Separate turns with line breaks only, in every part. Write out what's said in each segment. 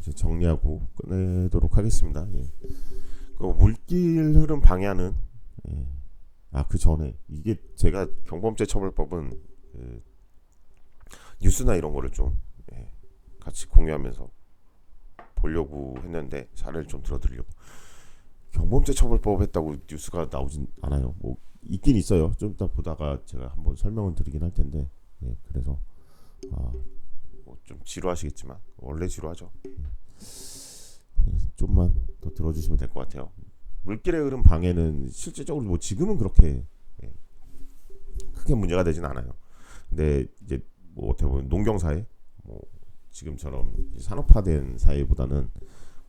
이제 정리하고 끝내도록 하겠습니다. 예. 그 물길 흐름 방해하는 예. 그 전에 이게 제가 경범죄 처벌법은 그 뉴스나 이런 거를 좀 예. 같이 공유하면서 보려고 했는데 사례를 좀 들어드리려고. 경범죄 처벌법 했다고 뉴스가 나오진 않아요. 뭐 있긴 있어요. 좀 이따 보다가 제가 한번 설명을 드리긴 할 텐데 예. 그래서 뭐좀 지루하시겠지만 원래 지루하죠. 좀만 더 들어주시면 될 것 같아요. 물길의 흐름 방해는 실질적으로 뭐 지금은 그렇게 예, 크게 문제가 되진 않아요. 근데 이제 뭐 어떻게 보면 농경 사회, 뭐 지금처럼 산업화된 사회보다는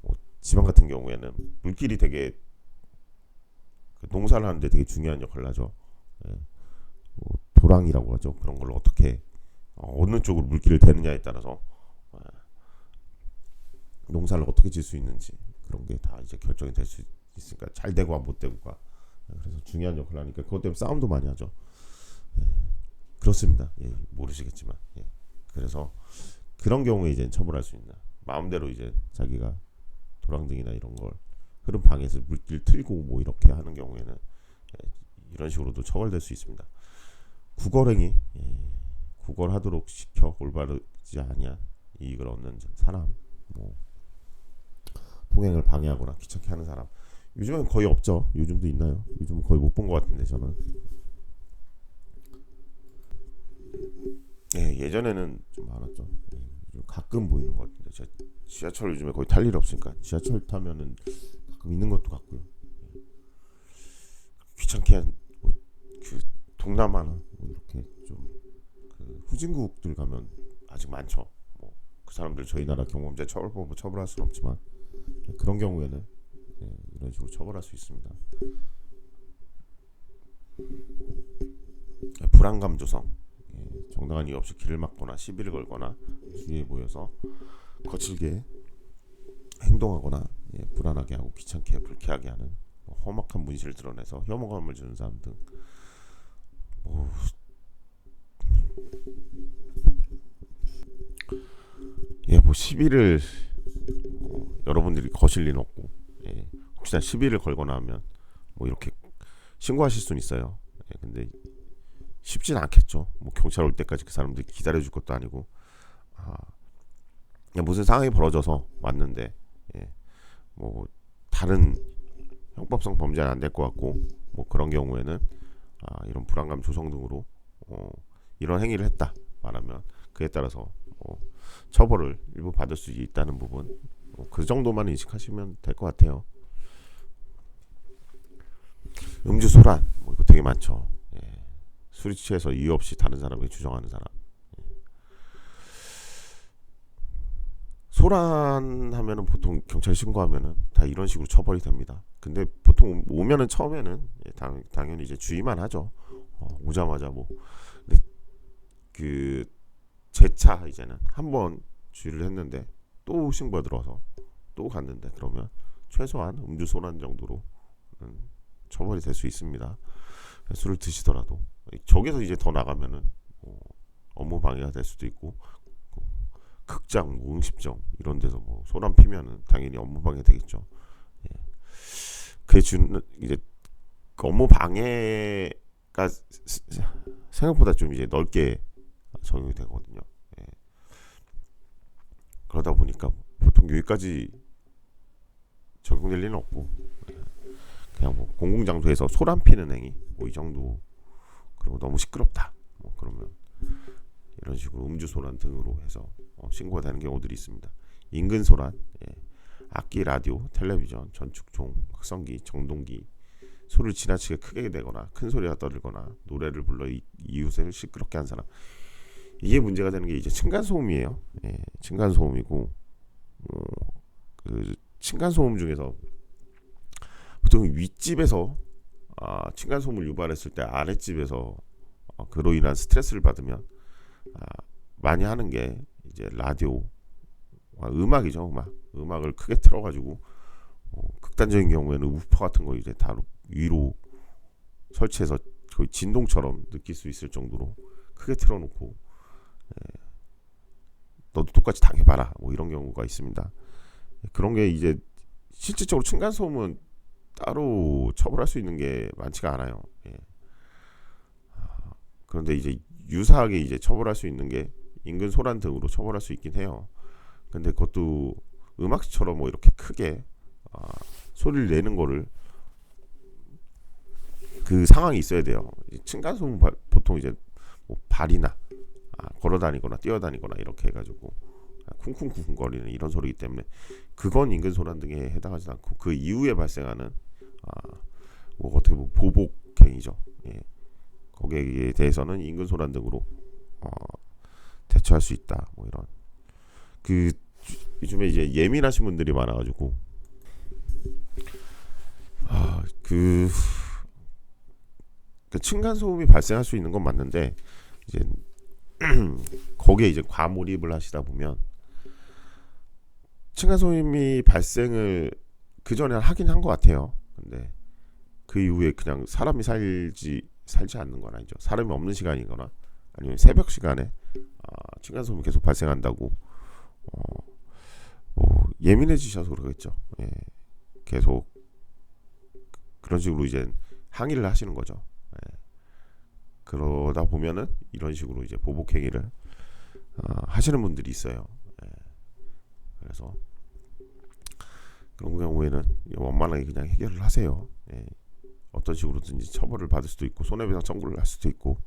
뭐 지방 같은 경우에는 물길이 되게 그 농사를 하는데 되게 중요한 역할을 하죠. 예, 뭐 도랑이라고 하죠. 그런 걸 어떻게 어느 쪽으로 물길을 대느냐에 따라서 농사를 어떻게 질 수 있는지 그런 게 다 이제 결정이 될 수 있으니까 잘 되고 못 되고가 그래서 중요한 역할을 하니까 그것 때문에 싸움도 많이 하죠. 예, 그렇습니다. 예, 모르시겠지만 그래서 그런 경우에 이제 처벌할 수 있나 마음대로 이제 자기가 도랑등이나 이런 걸 흐름 방해해서 물길 틀고 뭐 이렇게 하는 경우에는 이런 식으로도 처벌될 수 있습니다. 구걸행위 구걸하도록 시켜 올바르지 아니한 이익을 얻는 사람, 뭐 통행을 방해하거나 귀찮게 하는 사람. 요즘은 거의 없죠. 요즘도 있나요? 요즘 거의 못 본 것 같은데 저는. 예전에는 좀 많았죠. 요즘 가끔 보이는 것 같은데 제가 지하철 요즘에 거의 탈 일이 없으니까 지하철 타면은 가끔 있는 것도 같고요. 귀찮게 한그 동남아나 뭐 이렇게 좀그 후진국들 가면 아직 많죠. 뭐 그 사람들 저희 나라 경범죄 처벌법으로 처벌할 수는 없지만 그런 경우에는 이런 식으로 처벌할 수 있습니다. 불안감 조성, 정당한 이유 없이 길을 막거나 시비를 걸거나 주위에 모여서 거칠게 행동하거나 불안하게 하고 귀찮게 불쾌하게 하는 험악한 문신을 드러내서 혐오감을 주는 사람 등 뭐, 뭐 시비를 여러분들이 거실 리는 없고 혹시나 시비를 걸거나 하면 뭐 이렇게 신고하실 수는 있어요. 근데 쉽진 않겠죠. 뭐 경찰 올 때까지 그 사람들이 기다려줄 것도 아니고 그냥 무슨 상황이 벌어져서 왔는데 뭐 다른 형법성 범죄는 안 될 것 같고 뭐 그런 경우에는 이런 불안감 조성 등으로 이런 행위를 했다 말하면 그에 따라서 처벌을 일부 받을 수 있다는 부분 그 정도만 인식하시면 될 것 같아요. 음주 소란 뭐 이거 되게 많죠. 술이 취해서 이유 없이 다른 사람에게 주정하는 사람. 소란하면은 보통 경찰 신고하면은 다 이런 식으로 처벌이 됩니다. 근데 보통 오면은 처음에는 당연히 이제 주의만 하죠. 오자마자 뭐 근데 그 재차 이제는 한번 주의를 했는데 또 신고가 들어와서 또 갔는데 그러면 최소한 음주 소란 정도로 처벌이 될 수 있습니다. 술을 드시더라도 저기서 이제 더 나가면은 업무 방해가 될 수도 있고 극장, 뭐 응집정 이런 데서 뭐 소란 피면은 당연히 업무 방해 되겠죠. 그게 주는 이제 업무 방해가 생각보다 좀 이제 넓게 적용이 되거든요. 그러다 보니까 보통 여기까지 적용될 리는 없고 그냥 뭐 공공장소에서 소란 피는 행위 뭐 이 정도 그리고 너무 시끄럽다 뭐 그러면 이런 식으로 음주 소란 등으로 해서 신고가 되는 경우들이 있습니다. 인근 소란, 악기, 라디오, 텔레비전, 전축종, 확성기, 정동기, 소리를 지나치게 크게 내거나 큰 소리가 떠들거나 노래를 불러 이웃을 시끄럽게 한 사람. 이게 문제가 되는 게 이제 층간 소음이에요. 층간 소음이고 그 층간 소음 중에서 보통 윗집에서 층간 소음을 유발했을 때 아랫집에서 그로 인한 스트레스를 받으면 많이 하는 게 이제 라디오, 음악이죠. 음악을 크게 틀어가지고 극단적인 경우에는 우퍼 같은 거 이제 다 위로 설치해서 거의 진동처럼 느낄 수 있을 정도로 크게 틀어놓고 너도 똑같이 당해봐라 뭐 이런 경우가 있습니다. 그런 게 이제 실질적으로 층간 소음은 따로 처벌할 수 있는 게 많지가 않아요. 예. 그런데 이제 유사하게 이제 처벌할 수 있는 게 인근 소란 등으로 처벌할 수 있긴 해요. 근데 그것도 음악처럼 뭐 이렇게 크게 아, 소리를 내는 거를 그 상황이 있어야 돼요. 층간소음 보통 이제 뭐 발이나 걸어다니거나 뛰어다니거나 이렇게 해가지고 쿵쿵쿵쿵 거리는 이런 소리이기 때문에 그건 인근 소란 등에 해당하지 않고 그 이후에 발생하는 뭐 어떻게 보면 보복행위죠. 예. 거기에 대해서는 인근 소란 등으로 어, 대처할 수 있다. 뭐 이런 그 요즘에 이제 예민하신 분들이 많아가지고 그 층간 소음이 발생할 수 있는 건 맞는데 이제 거기에 이제 과몰입을 하시다 보면 층간 소음이 발생을 그 전에 하긴 한 것 같아요. 근데 그 이후에 그냥 사람이 살지 않는 건 아니죠. 사람이 없는 시간이거나 아니면 새벽 시간에 층간 소음이 계속 발생한다고 예민해지셔서 그러겠죠. 예, 계속 그런 식으로 이제 항의를 하시는 거죠. 예, 그러다 보면은 이런 식으로 이제 보복 행위를 하시는 분들이 있어요. 예, 그래서 그런 경우에는 원만하게 그냥 해결을 하세요. 예, 어떤 식으로든지 처벌을 받을 수도 있고 손해배상 청구를 할 수도 있고.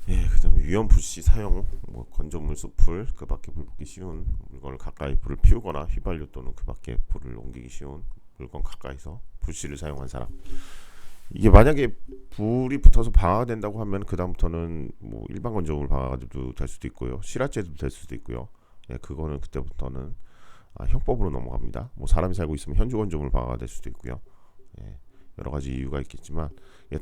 예, 그다음에 위험 불시 사용, 뭐 건조물, 숲을 그 밖에 불 붙기 쉬운 물건을 가까이 불을 피우거나 휘발유 또는 그 밖에 불을 옮기기 쉬운 물건 가까이서 불씨를 사용한 사람. 이게 만약에 불이 붙어서 방화가 된다고 하면 그 다음부터는 뭐 일반 건조물 방화도 될 수도 있고요, 실화죄도 될 수도 있고요. 예, 그거는 그때부터는 형법으로 넘어갑니다. 뭐 사람이 살고 있으면 현주 건조물 방화가 될 수도 있고요. 예, 여러 가지 이유가 있겠지만 예,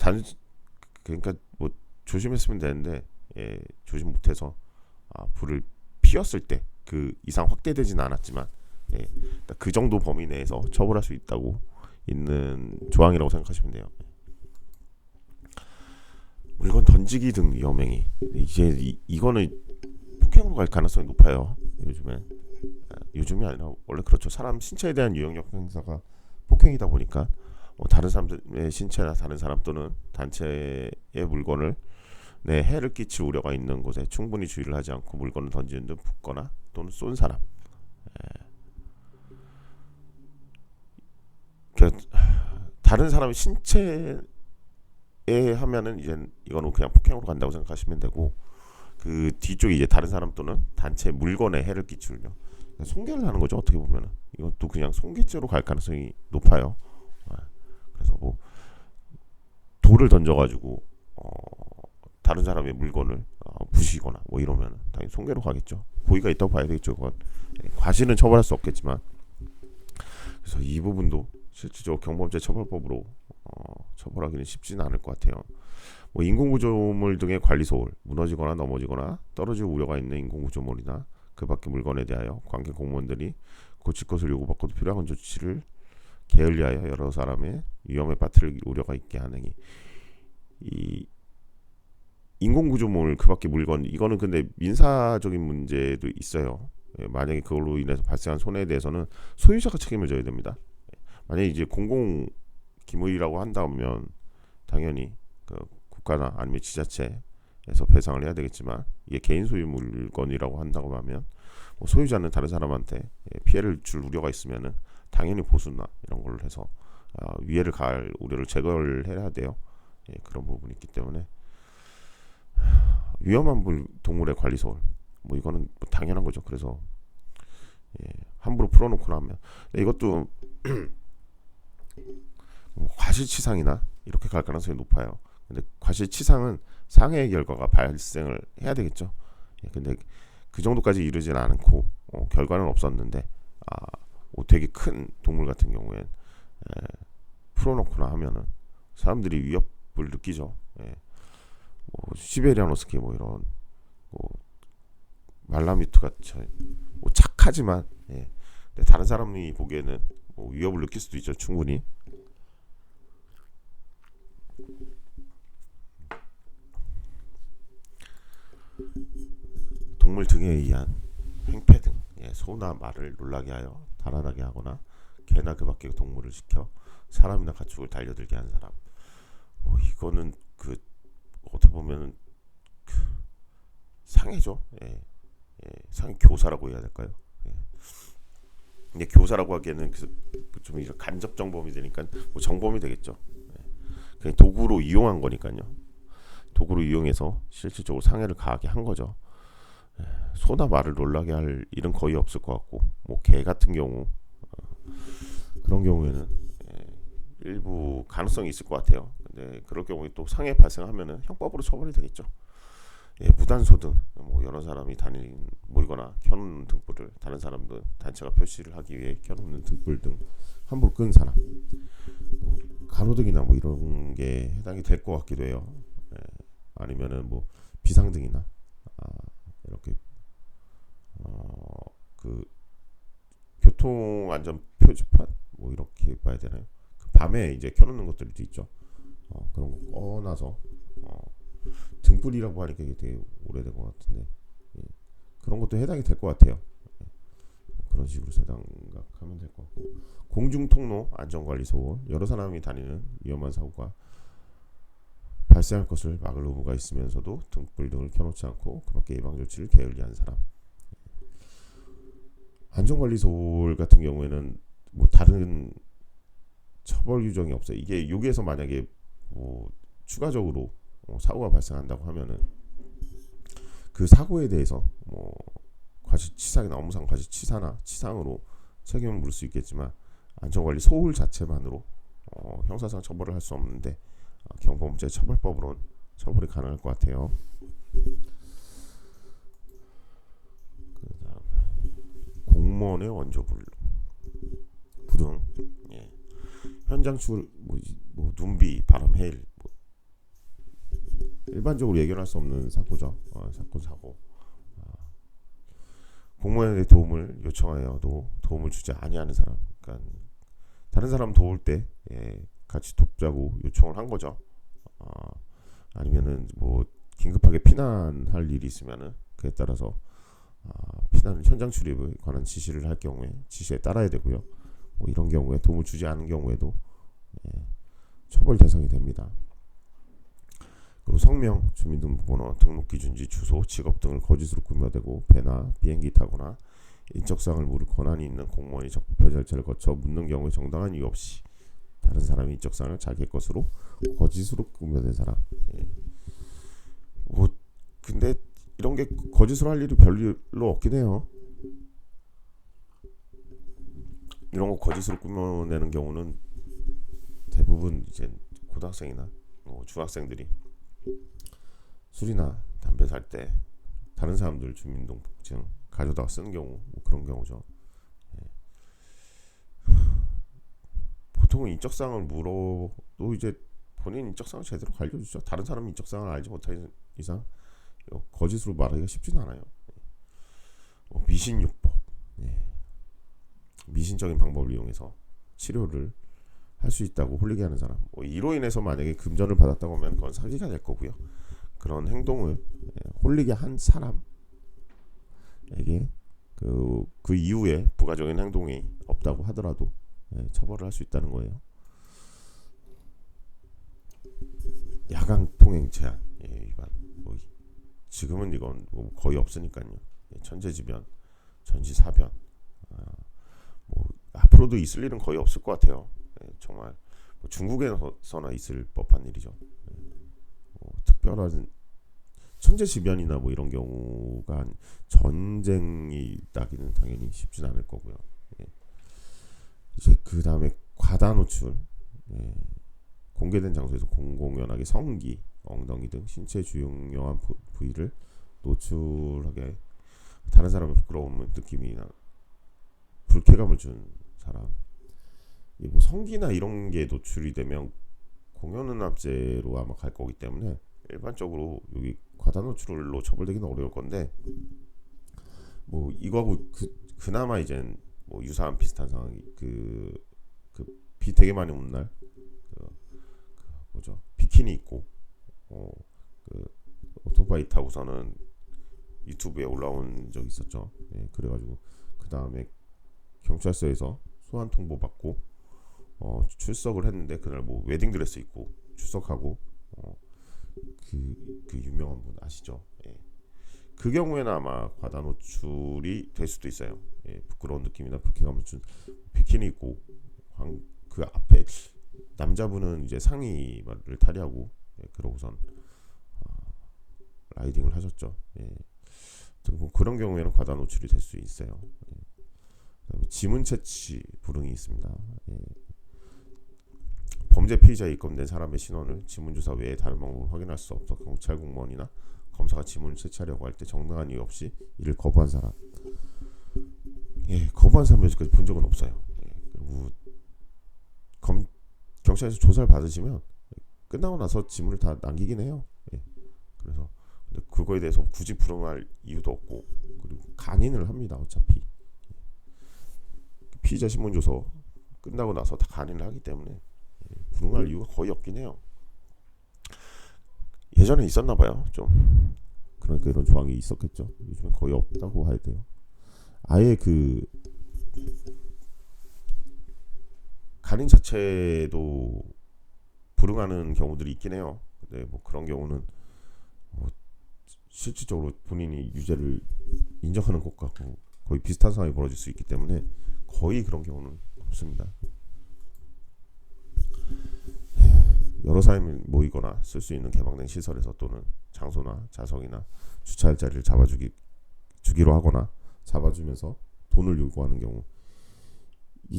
그러니까 뭐 조심했으면 되는데 예, 조심 못해서 불을 피웠을 때 그 이상 확대되지는 않았지만 예, 그 정도 범위 내에서 처벌할 수 있다고 있는 조항이라고 생각하시면 돼요. 물건 던지기 등 위험행위 이제 이거는 폭행으로 갈 가능성이 높아요. 요즘이 아니라 원래 그렇죠. 사람 신체에 대한 유형력 행사가 폭행이다 보니까 다른 사람의 신체나 다른 사람 또는 단체의 물건을 해를 끼칠 우려가 있는 곳에 충분히 주의를 하지 않고 물건을 던지는 등 붓거나 또는 쏜 사람. 다른 사람의 신체에 하면은 이제 이거는 그냥 폭행으로 간다고 생각하시면 되고 그 뒤쪽에 이제 다른 사람 또는 단체 물건에 해를 끼치려 손괴를 하는 거죠. 어떻게 보면은 이것도 그냥 손괴죄로 갈 가능성이 높아요. 그래서 뭐 돌을 던져가지고 다른 사람의 물건을 부시거나 뭐 이러면 당연히 손괴로 가겠죠. 고의가 있다고 봐야 되겠죠. 그건 과실은 처벌할 수 없겠지만 그래서 이 부분도 실질적으로 경범죄 처벌법으로 처벌하기는 쉽지는 않을 것 같아요. 뭐 인공구조물 등의 관리소홀, 무너지거나 넘어지거나 떨어질 우려가 있는 인공구조물이나 그 밖의 물건에 대하여 관계 공무원들이 고칠 것을 요구받고도 필요한 조치를 게을리하여 여러 사람의 위험에 빠뜨릴 우려가 있게 하는 이 인공구조물 그 밖의 물건 이거는 근데 민사적인 문제도 있어요. 예, 만약에 그걸로 인해서 발생한 손해에 대해서는 소유자가 책임을 져야 됩니다. 만약에 이제 공공 기물이라고 한다면 당연히 그 국가나 아니면 지자체에서 배상을 해야 되겠지만 이게 개인 소유 물건이라고 한다고 하면 뭐 소유자는 다른 사람한테 피해를 줄 우려가 있으면은 당연히 보수나 이런 걸로 해서 위해를 가할 우려를 제거를 해야 돼요. 예, 그런 부분이 있기 때문에 위험한 동물의 관리 소홀 뭐 이거는 뭐 당연한 거죠. 그래서 함부로 풀어놓고 나면 이것도 뭐 과실치상이나 이렇게 갈 가능성이 높아요. 근데 과실치상은 상해의 결과가 발생을 해야 되겠죠. 근데 그 정도까지 이르지는 않고 결과는 없었는데 되게 큰 동물 같은 경우엔 풀어놓거나 하면은 사람들이 위협을 느끼죠. 뭐 시베리안 허스키 뭐 이런 뭐 말라미트 같이 뭐 착하지만 근데 다른 사람이 보기에는 뭐 위협을 느낄 수도 있죠. 충분히. 동물 등에 의한 행패 등, 소나 말을 놀라게 하여 달아나게 하거나 개나 그 밖의 동물을 시켜 사람이나 가축을 달려들게 하는 사람. 이거는 그 어떻게 보면은 상해죠. 상해 교사라고 해야 될까요? 근데 교사라고 하기에는 좀 이런 간접 정범이 되니까 뭐 정범이 되겠죠. 그냥 도구로 이용한 거니까요. 도구로 이용해서 실질적으로 상해를 가하게 한 거죠. 소나 말을 놀라게 할 일은 거의 없을 것 같고, 뭐 개 같은 경우 그런 경우에는 일부 가능성이 있을 것 같아요. 근데 그럴 경우에 또 상해 발생하면은 형법으로 처벌이 되겠죠. 무단소 등, 뭐 여러 사람이 모이거나 켜놓는 등불을 다른 사람들 단체가 표시를 하기 위해 켜놓는 등불 등 함부로 끈 사람, 가로등이나 뭐 이런 게 해당이 될 것 같기도 해요. 아니면은 뭐 비상등이나 이렇게 그 교통안전 표지판 뭐 이렇게 봐야 되나요? 그 밤에 이제 켜놓는 것들도 있죠. 그런 거 꺼놔서 등불이라고 하니까 이게 되게 오래된 것 같은데, 그런 것도 해당이 될 것 같아요. 그런 식으로 생각하면 될 것 같고, 공중통로 안전관리 소홀, 여러 사람이 다니는 위험한 사고가 발생할 것을 막을 의무가 있으면서도 등불 등을 켜놓지 않고 그밖에 예방 조치를 게을리한 사람. 안전관리 소홀 같은 경우에는 뭐 다른 처벌 규정이 없어요. 이게 여기에서 만약에 뭐 추가적으로 사고가 발생한다고 하면은 그 사고에 대해서 뭐 과실치상이나 업무상 과실치사나 치상으로 책임을 물을 수 있겠지만, 안전관리 소홀 자체만으로 형사상 처벌을 할 수 없는데 경범죄 처벌법으로는 처벌이 가능할 것 같아요. 그다음 공무원의 원조불능, 부등, 현장 뭐 눈비, 바람, 해일, 뭐 일반적으로 예견할 수 없는 사고죠. 사고. 공무원의 도움을 요청하여도 도움을 주지 아니하는 사람. 그러니까 다른 사람 도울 때 같이 돕자고 요청을 한 거죠. 아니면은 뭐 긴급하게 피난할 일이 있으면은 그에 따라서 피난 현장 출입에 관한 지시를 할 경우에 지시에 따라야 되고요. 뭐 이런 경우에 도움을 주지 않은 경우에도 처벌 대상이 됩니다. 그리고 성명, 주민등록번호, 등록기준지, 주소, 직업 등을 거짓으로 꾸며대고 배나 비행기 타거나 인적사항을 물을 권한이 있는 공무원이 적법한 절차를 거쳐 묻는 경우에 정당한 이유 없이 다른 사람의 인적사항을 자기의 것으로 거짓으로 꾸며댄 사람. 뭐 근데 이런 게 거짓으로 할 일이 별로 없긴 해요. 이런 거 거짓으로 꾸며내는 경우는 대부분 이제 고등학생이나 중학생들이 술이나 담배 살 때 다른 사람들 주민등록증 가져다가 쓰는 경우, 뭐 그런 경우죠. 보통은 인적사항을 물어도 이제 본인 인적사항을 제대로 알려주죠. 다른 사람 인적사항을 알지 못하는 이상 거짓으로 말하기가 쉽진 않아요. 미신요법, 미신적인 방법을 이용해서 치료를 할 수 있다고 홀리게 하는 사람. 이로 인해서 만약에 금전을 받았다고 하면 그건 사기가 될 거고요. 그런 행동을 홀리게 한 사람에게 그 이후에 부가적인 행동이 없다고 하더라도 처벌을 할 수 있다는 거예요. 야간 통행 제한 위반. 지금은 이건 뭐 거의 없으니까요. 천재지변, 전시사변. 뭐 앞으로도 있을 일은 거의 없을 것 같아요. 정말 뭐 중국에서나 있을 법한 일이죠. 특별한 천재지변이나 뭐 이런 경우가 전쟁이 나기는 당연히 쉽진 않을 거고요. 이제 그 다음에 과다 노출. 공개된 장소에서 공공연하게 성기, 엉덩이 등 신체 중요한 부위를 노출하게 다른 사람의 부끄러움을 느낌이나 불쾌감을 준 사람. 뭐 성기나 이런 게 노출이 되면 공연음압죄로 아마 갈 거기 때문에 일반적으로 여기 과다 노출로 처벌되기는 어려울 건데, 뭐 이거하고 그나마 이젠 뭐 유사한 비슷한 상황이 비 되게 많이 오는 날 뭐죠, 비키니 입고 오토바이 타고서는 유튜브에 올라온 적 있었죠. 예, 그래가지고 그 다음에 경찰서에서 소환 통보 받고 출석을 했는데 그날 뭐 웨딩 드레스 입고 출석하고 그 유명한 분 아시죠? 예. 그 경우에는 아마 과다 노출이 될 수도 있어요. 예, 부끄러운 느낌이나 불쾌감을 준 비키니 입고 그 앞에 남자분은 이제 상의를 타려고 그러고선 라이딩을 하셨죠. 예. 뭐 그런 경우에는 과다 노출이 될 수 있어요. 예. 그다음에 지문 채취 불응이 있습니다. 예. 범죄 피의자에 입건된 사람의 신원을 지문조사 외에 다른 방법으로 확인할 수 없어 경찰 공무원이나 검사가 지문을 채취하려고 할 때 정당한 이유 없이 이를 거부한 사람. 예, 거부한 사람 여지까지 본 적은 없어요. 예, 그리고 경찰에서 조사를 받으시면 끝나고 나서 지문을 다 남기긴 해요. 예, 그래서 그거에 대해서 굳이 불응할 이유도 없고 그리고 간인을 합니다. 어차피 피의자 신문조서 끝나고 나서 다 간인을 하기 때문에 불응할 이유가 거의 없긴 해요. 예전에 있었나 봐요. 좀 그러니까 이런 조항이 있었겠죠. 요즘엔 거의 없다고 해야 돼요. 아예 그 간인 자체도 불응하는 경우들이 있긴 해요. 근데 뭐 그런 경우는 뭐 실질적으로 본인이 유죄를 인정하는 것과 거의 비슷한 상황이 벌어질 수 있기 때문에 거의 그런 경우는 없습니다. 여러 사람이 모이거나 쓸 수 있는 개방된 시설에서 또는 장소나 자석이나 주차할 자리를 주기로 하거나 잡아주면서 돈을 요구하는 경우,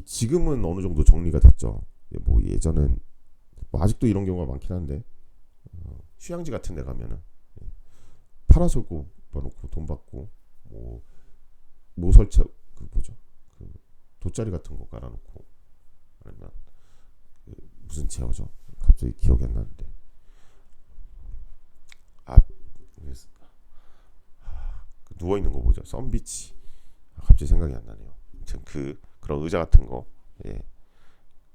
지금은 어느 정도 정리가 됐죠. 뭐 예전엔 뭐 아직도 이런 경우가 많긴 한데 휴양지 같은 데 가면은 파라솔 꼽아놓고 돈 받고 뭐 모설차 그 돗자리 같은 거 깔아놓고 아니면 무슨 체어죠? 갑자기 기억이 안 나는데 누워 있는 거 보죠. 썬비치. 갑자기 생각이 안 나네요. 그런 의자 같은 거, 예,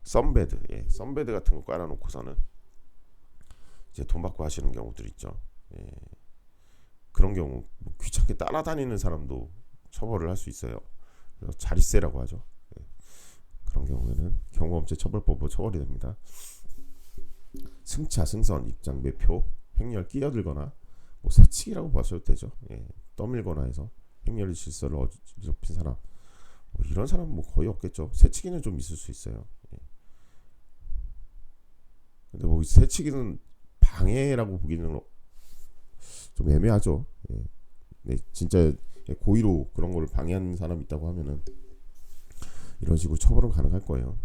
썬베드 같은 거 깔아놓고서는 이제 돈 받고 하시는 경우들 있죠. 예, 그런 경우 뭐 귀찮게 따라다니는 사람도 처벌을 할 수 있어요. 그래서 자릿세라고 하죠. 예, 그런 경우에는 경호업체 처벌법으로 처벌이 됩니다. 승차, 승선, 입장, 매표, 행렬 끼어들거나 뭐 새치기라고 봐셔도 되죠. 예, 떠밀거나 해서 행렬 질서를 어지럽힌 사람, 뭐 이런 사람은 뭐 거의 없겠죠. 새치기는 좀 있을 수 있어요. 예. 근데 뭐 새치기는 방해라고 보기는 좀 애매하죠. 예. 네, 진짜 고의로 그런 걸 방해하는 사람이 있다고 하면은 이런 식으로 처벌은 가능할 거예요.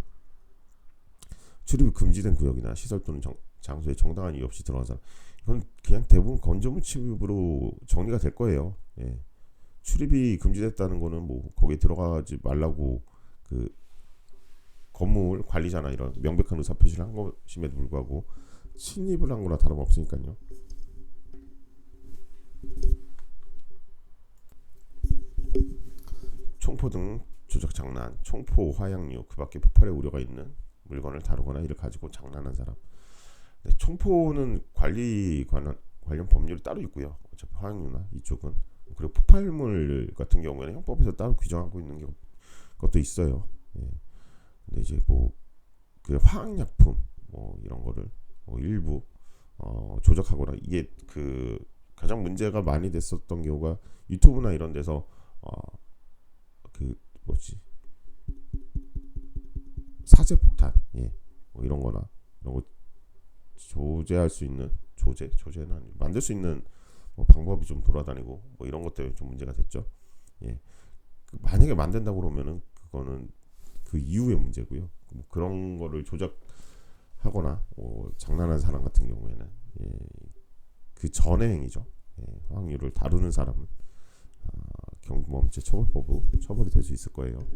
출입이 금지된 구역이나 시설 또는 장소에 정당한 이유 없이 들어간 사람, 이건 그냥 대부분 건조물 침입으로 정리가 될 거예요. 예. 출입이 금지됐다는 거는 뭐 거기에 들어가지 말라고 그 건물 관리자나 이런 명백한 의사 표시를 한 것임에도 불구하고 침입을 한 거나 다름없으니까요. 총포 등 조작 장난, 총포, 화약류, 그밖에 폭발의 우려가 있는 물건을 다루거나 이를 가지고 장난한 사람. 네, 총포는 관련 법률이 따로 있고요. 어차피 화학류나 이쪽은, 그리고 폭발물 같은 경우에는 형법에서 따로 규정하고 있는 것도 있어요. 예. 근데 이제 뭐 그 화학약품 뭐 이런 거를 뭐 일부 조작하거나, 이게 그 가장 문제가 많이 됐었던 경우가 유튜브나 이런 데서 그 뭐지 사제폭탄, 예, 뭐 이런 거나 이런 거 조제할 수 있는 조제는 아니고 만들 수 있는 뭐 방법이 좀 돌아다니고 뭐 이런 것 때문에 좀 문제가 됐죠. 예, 만약에 만든다고 그러면은 그거는 그 이후의 문제고요. 뭐 그런 거를 조작하거나 장난한 사람 같은 경우에는, 예, 그 전의 행위죠. 예, 화학류를 다루는 사람은 경범죄 처벌법으로 처벌이 될 수 있을 거예요.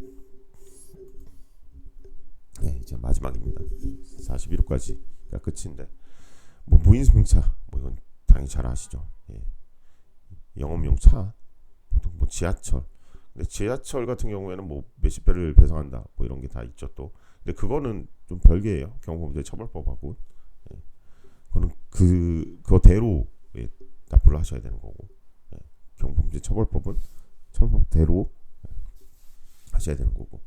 예, 이제 마지막입니다. 41호까지가 끝인데, 뭐 무인승차, 뭐 이건 당연히 잘 아시죠. 예. 영업용 차, 보통 뭐 지하철. 근데 지하철 같은 경우에는 뭐 몇십 배를 배송한다, 뭐 이런 게 다 있죠 또. 근데 그거는 좀 별개예요. 경범죄 처벌법하고. 예. 그거는 그거대로 납부를 하셔야 되는 거고. 예. 경범죄 성범죄 처벌법은 처벌법대로 하셔야 되는 거고,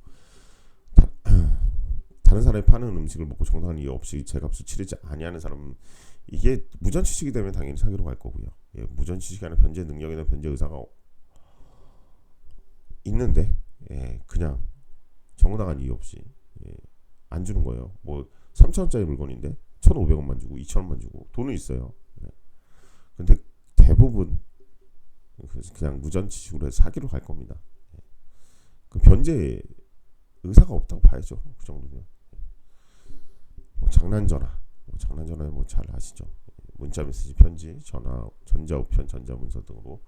다른 사람이 파는 음식을 먹고 정당한 이유 없이 제값을 치르지 아니하는 사람은 이게 무전취식이 되면 당연히 사기로 갈 거고요. 예, 무전취식이 아니라 변제 능력이나 변제 의사가 있는데 예, 그냥 정당한 이유 없이 예, 안 주는 거예요. 뭐 3,000원짜리 물건인데 1,500원만 주고 2,000원만 주고 돈은 있어요. 예. 근데 대부분 그냥 무전취식으로 해서 사기로 갈 겁니다. 예. 그 변제 의사가 없다고 봐야죠. 그 정도면. 뭐 장난전화, 장난전화에 뭐 잘 아시죠? 문자 메시지 편지, 전화, 전자우편, 전자문서 등으로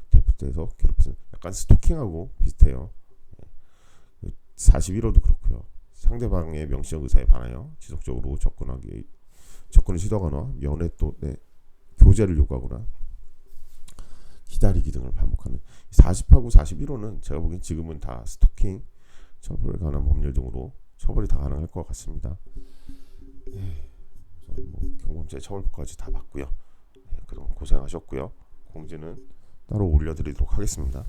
대표돼서 괴롭히는 약간 스토킹하고 비슷해요. 41호도 그렇고요. 상대방의 명시적 의사에 반하여 지속적으로 접근을 시도하거나 면회 또 교제를 요구하거나 기다리기 등을 반복하는 40하고 41호는 제가 보기엔 지금은 다 스토킹 처벌에 관한 법률 등으로 처벌이 다 가능할 것 같습니다. 뭐 경범죄 처벌법까지 다 봤고요. 그럼 고생하셨고요. 공지는 따로 올려드리도록 하겠습니다.